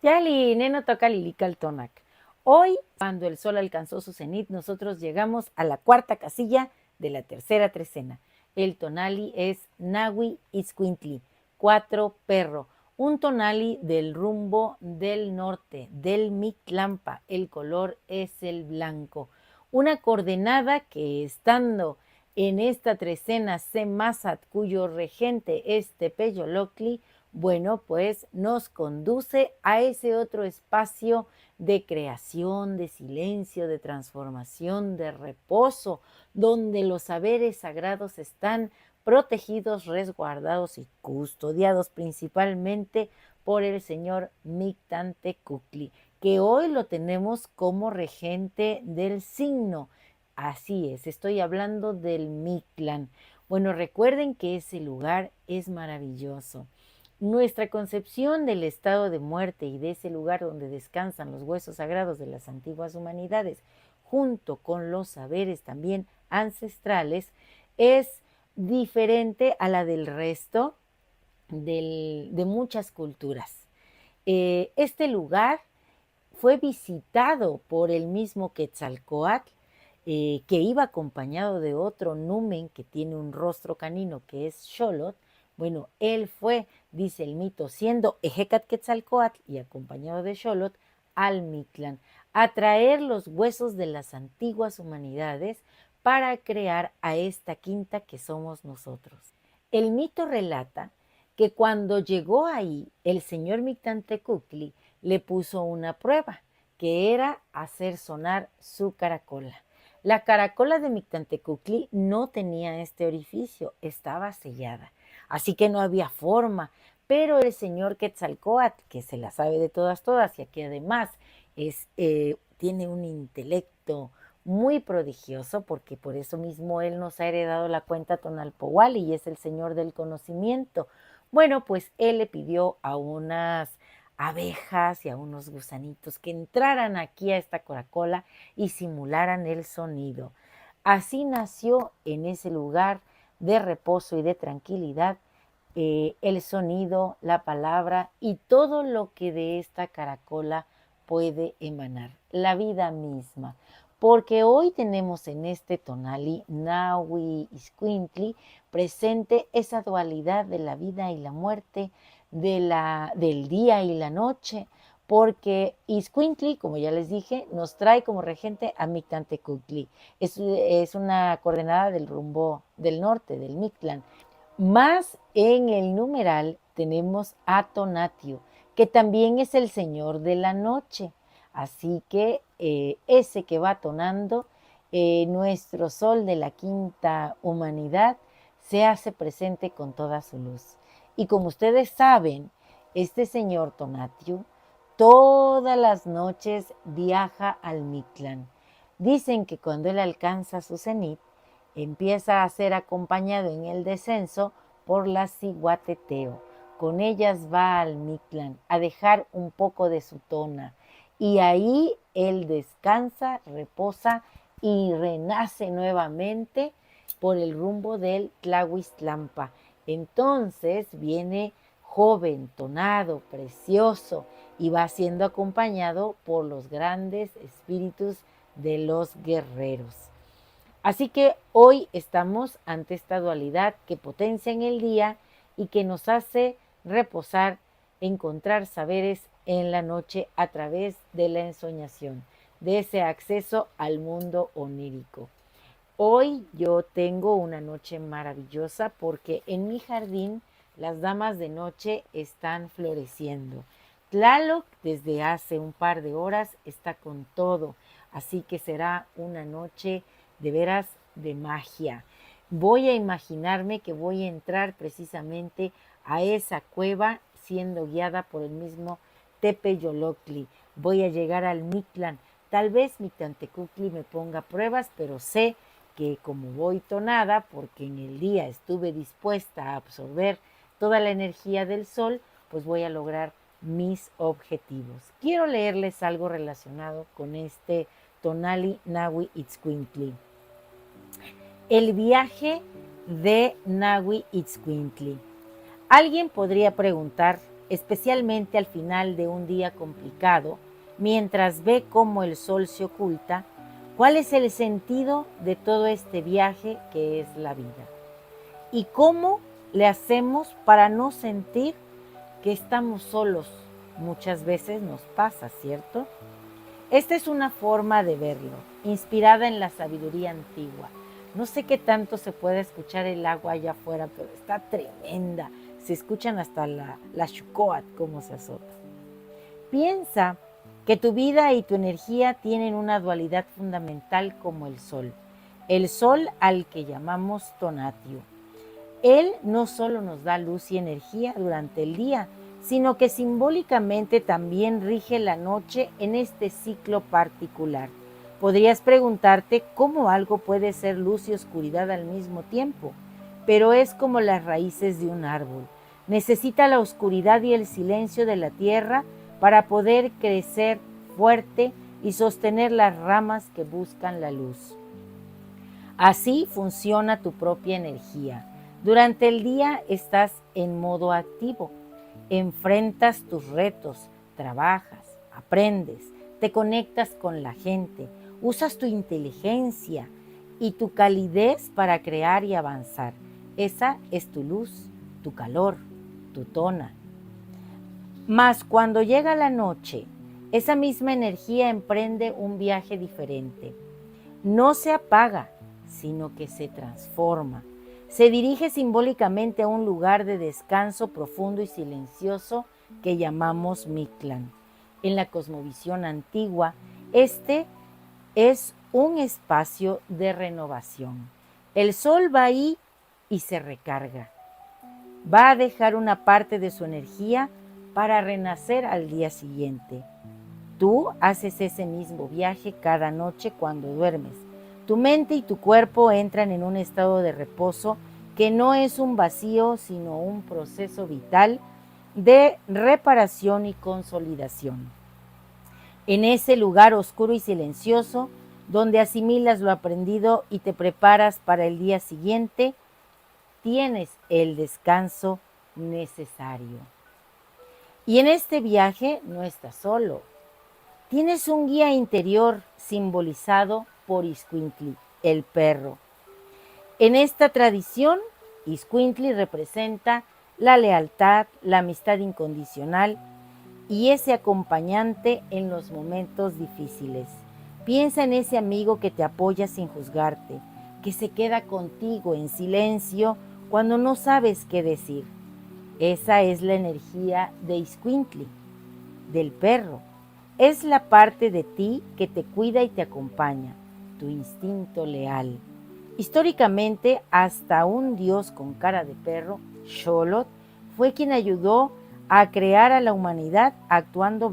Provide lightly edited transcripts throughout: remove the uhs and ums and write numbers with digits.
Yali, neno toca Lilical. Hoy, cuando el sol alcanzó su cenit, nosotros llegamos a la cuarta casilla de la tercera trecena. El tonali es Nahui Itzcuintli, 4 perro. Un tonali del rumbo del norte, del Mictlampa. El color es el blanco. Una coordenada que, estando en esta trecena Semasat, cuyo regente es Tepeyolocli, bueno, pues nos conduce a ese otro espacio de creación, de silencio, de transformación, de reposo, donde los saberes sagrados están protegidos, resguardados y custodiados principalmente por el señor Mictlantecuhtli, que hoy lo tenemos como regente del signo. Así es, estoy hablando del Mictlán. Bueno, recuerden que ese lugar es maravilloso. Nuestra concepción del estado de muerte y de ese lugar donde descansan los huesos sagrados de las antiguas humanidades, junto con los saberes también ancestrales, es diferente a la del resto de muchas culturas. Este lugar fue visitado por el mismo Quetzalcóatl, que iba acompañado de otro numen que tiene un rostro canino, que es Xolotl. Bueno, él fue, dice el mito, siendo Ejecat Quetzalcóatl y acompañado de Xolotl, al Mictlán, a traer los huesos de las antiguas humanidades para crear a esta quinta que somos nosotros. El mito relata que cuando llegó ahí, el señor Mictlantecuhtli le puso una prueba, que era hacer sonar su caracola. La caracola de Mictlantecuhtli no tenía este orificio, estaba sellada, así que no había forma, pero el señor Quetzalcóatl, que se la sabe de todas, y aquí además tiene un intelecto muy prodigioso, porque por eso mismo él nos ha heredado la cuenta Tonalpohualli y es el señor del conocimiento. Bueno, pues él le pidió a unas abejas y a unos gusanitos que entraran aquí a esta caracola y simularan el sonido. Así nació en ese lugar de reposo y de tranquilidad el sonido, la palabra y todo lo que de esta caracola puede emanar, la vida misma. Porque hoy tenemos en este tonali, Nahui Itzcuintli, presente esa dualidad de la vida y la muerte, del día y la noche, porque Itzcuintli, como ya les dije, nos trae como regente a Mictlantecuhtli. Es una coordenada del rumbo del norte, del Mictlán. Más en el numeral tenemos a Tonatio, que también es el señor de la noche. Así que ese que va tonando, nuestro sol de la quinta humanidad, se hace presente con toda su luz. Y como ustedes saben, este señor Tonatio todas las noches viaja al Mictlán. Dicen que cuando él alcanza su cenit, empieza a ser acompañado en el descenso por las Ciguateteo. Con ellas va al Mictlán a dejar un poco de su tona. Y ahí él descansa, reposa y renace nuevamente por el rumbo del Tlahuistlampa. Entonces viene joven, tonado, precioso, y va siendo acompañado por los grandes espíritus de los guerreros. Así que hoy estamos ante esta dualidad que potencia en el día y que nos hace reposar, encontrar saberes en la noche a través de la ensoñación, de ese acceso al mundo onírico. Hoy yo tengo una noche maravillosa porque en mi jardín las damas de noche están floreciendo. Tlaloc desde hace un par de horas está con todo, así que será una noche de veras de magia. Voy a imaginarme que voy a entrar precisamente a esa cueva siendo guiada por el mismo Tepeyolocli. Voy a llegar al Mictlán. Tal vez Mictlantecuhtli me ponga pruebas, pero sé que como voy tonada, porque en el día estuve dispuesta a absorber toda la energía del sol, pues voy a lograr mis objetivos. Quiero leerles algo relacionado con este Tonali Nahui Itzcuintli. El viaje de Nahui Itzcuintli. Alguien podría preguntar, especialmente al final de un día complicado, mientras ve cómo el sol se oculta, cuál es el sentido de todo este viaje que es la vida y cómo le hacemos para no sentir que estamos solos. Muchas veces nos pasa, ¿cierto? Esta es una forma de verlo, inspirada en la sabiduría antigua. No sé qué tanto se puede escuchar el agua allá afuera, pero está tremenda. Se escuchan hasta la Xucoat cómo se azota. Piensa que tu vida y tu energía tienen una dualidad fundamental como el sol. El sol al que llamamos Tonatiuh. Él no solo nos da luz y energía durante el día, sino que simbólicamente también rige la noche en este ciclo particular. Podrías preguntarte cómo algo puede ser luz y oscuridad al mismo tiempo, pero es como las raíces de un árbol. Necesita la oscuridad y el silencio de la tierra para poder crecer fuerte y sostener las ramas que buscan la luz. Así funciona tu propia energía. Durante el día estás en modo activo, enfrentas tus retos, trabajas, aprendes, te conectas con la gente, usas tu inteligencia y tu calidez para crear y avanzar. Esa es tu luz, tu calor, tu tona. Mas cuando llega la noche, esa misma energía emprende un viaje diferente. No se apaga, sino que se transforma. Se dirige simbólicamente a un lugar de descanso profundo y silencioso que llamamos Mictlán. En la cosmovisión antigua, este es un espacio de renovación. El sol va ahí y se recarga. Va a dejar una parte de su energía para renacer al día siguiente. Tú haces ese mismo viaje cada noche cuando duermes. Tu mente y tu cuerpo entran en un estado de reposo que no es un vacío, sino un proceso vital de reparación y consolidación. En ese lugar oscuro y silencioso, donde asimilas lo aprendido y te preparas para el día siguiente, tienes el descanso necesario. Y en este viaje no estás solo. Tienes un guía interior simbolizado por Iscuintli, el perro. En esta tradición, Iscuintli representa la lealtad, la amistad incondicional y ese acompañante en los momentos difíciles. Piensa en ese amigo que te apoya sin juzgarte, que se queda contigo en silencio cuando no sabes qué decir. Esa es la energía de Iscuintli, del perro. Es la parte de ti que te cuida y te acompaña, tu instinto leal. Históricamente, hasta un dios con cara de perro, Xolotl, fue quien ayudó a crear a la humanidad actuando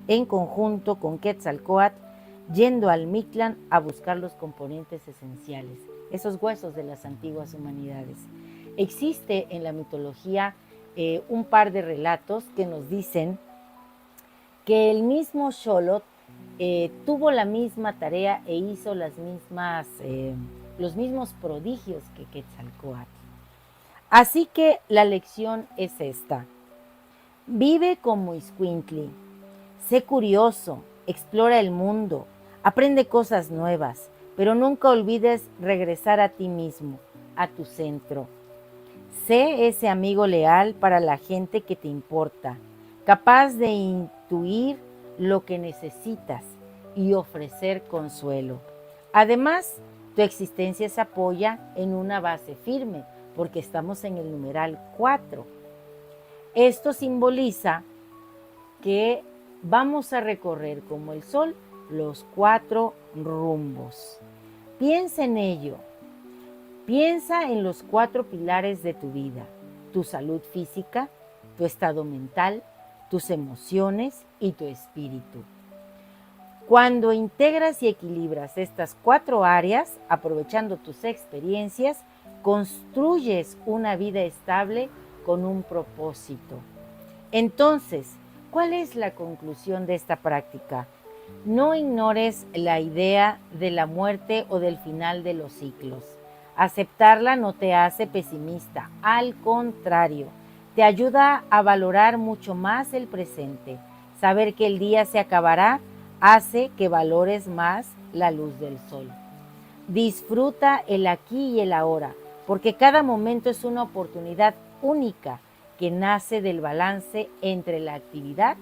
en conjunto con Quetzalcóatl, yendo al Mictlán a buscar los componentes esenciales, esos huesos de las antiguas humanidades. Existe en la mitología un par de relatos que nos dicen que el mismo Xolotl tuvo la misma tarea e hizo los mismos prodigios que Quetzalcóatl. Así que la lección es esta: vive como Iscuintli, sé curioso, explora el mundo, aprende cosas nuevas, pero nunca olvides regresar a ti mismo, a tu centro. Sé ese amigo leal para la gente que te importa, capaz de intuir lo que necesitas y ofrecer consuelo. Además, tu existencia se apoya en una base firme, porque estamos en el numeral 4. Esto simboliza que vamos a recorrer como el sol los 4 rumbos. Piensa en ello. Piensa en los 4 pilares de tu vida: tu salud física, tu estado mental, tus emociones y tu espíritu. Cuando integras y equilibras estas 4 áreas, aprovechando tus experiencias, construyes una vida estable con un propósito. Entonces, ¿cuál es la conclusión de esta práctica? No ignores la idea de la muerte o del final de los ciclos. Aceptarla no te hace pesimista, al contrario, te ayuda a valorar mucho más el presente. Saber que el día se acabará hace que valores más la luz del sol. Disfruta el aquí y el ahora, porque cada momento es una oportunidad única que nace del balance entre la actividad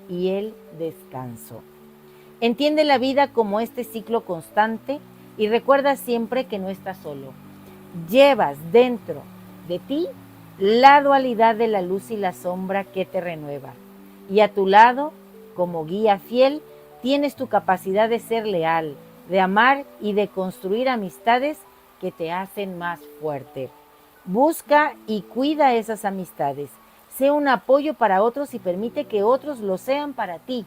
y el descanso. Entiende la vida como este ciclo constante y recuerda siempre que no estás solo. Llevas dentro de ti la dualidad de la luz y la sombra que te renueva. Y a tu lado, como guía fiel, tienes tu capacidad de ser leal, de amar y de construir amistades que te hacen más fuerte. Busca y cuida esas amistades. Sé un apoyo para otros y permite que otros lo sean para ti.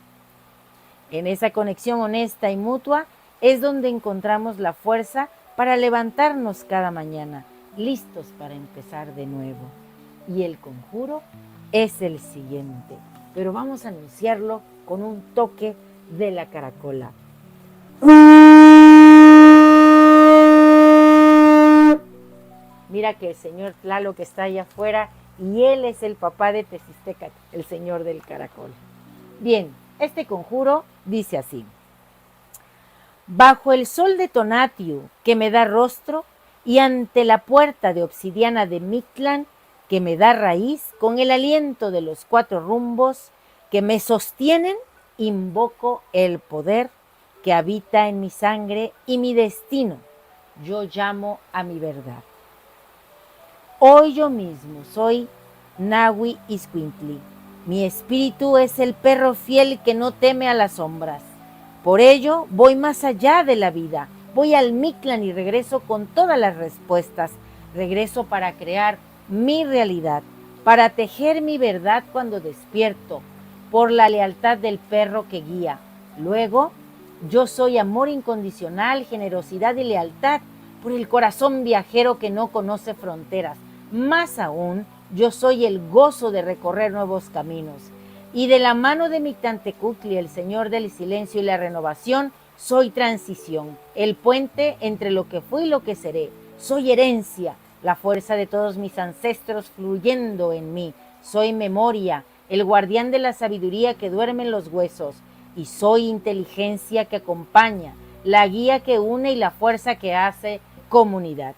En esa conexión honesta y mutua es donde encontramos la fuerza para levantarnos cada mañana, listos para empezar de nuevo. Y el conjuro es el siguiente, pero vamos a anunciarlo con un toque de la caracola. Mira que el señor Tlaloc está allá afuera y él es el papá de Tezistecatl, el señor del caracol. Bien, este conjuro dice así: bajo el sol de Tonatiuh que me da rostro y ante la puerta de obsidiana de Mictlán que me da raíz, con el aliento de los 4 rumbos que me sostienen, invoco el poder que habita en mi sangre y mi destino. Yo llamo a mi verdad. Hoy yo mismo soy Nahui Iscuintli. Mi espíritu es el perro fiel que no teme a las sombras. Por ello voy más allá de la vida. Voy al Mictlán y regreso con todas las respuestas. Regreso para crear mi realidad, para tejer mi verdad cuando despierto, por la lealtad del perro que guía. Luego, yo soy amor incondicional, generosidad y lealtad, por el corazón viajero que no conoce fronteras. Más aún, yo soy el gozo de recorrer nuevos caminos. Y de la mano de Mictlantecutli, el Señor del silencio y la renovación, soy transición, el puente entre lo que fui y lo que seré. Soy herencia, la fuerza de todos mis ancestros fluyendo en mí. Soy memoria, el guardián de la sabiduría que duerme en los huesos. Y soy inteligencia que acompaña, la guía que une y la fuerza que hace comunidad.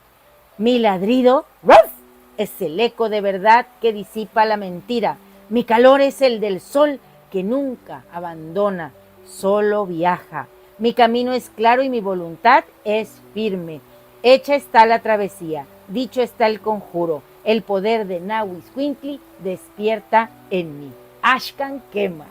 Mi ladrido, ¡ruff!, es el eco de verdad que disipa la mentira. Mi calor es el del sol que nunca abandona, solo viaja. Mi camino es claro y mi voluntad es firme. Hecha está la travesía, dicho está el conjuro. El poder de Nahui Iscuintli despierta en mí. Axcan quema.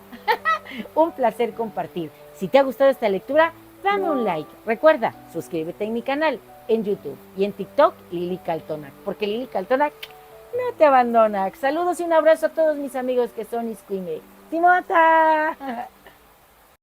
Un placer compartir. Si te ha gustado esta lectura, dame un like. Recuerda, suscríbete en mi canal en YouTube y en TikTok, Lili Caltonac, porque Lili Caltonac no te abandona. Saludos y un abrazo a todos mis amigos que son Iscuime. ¡Timota!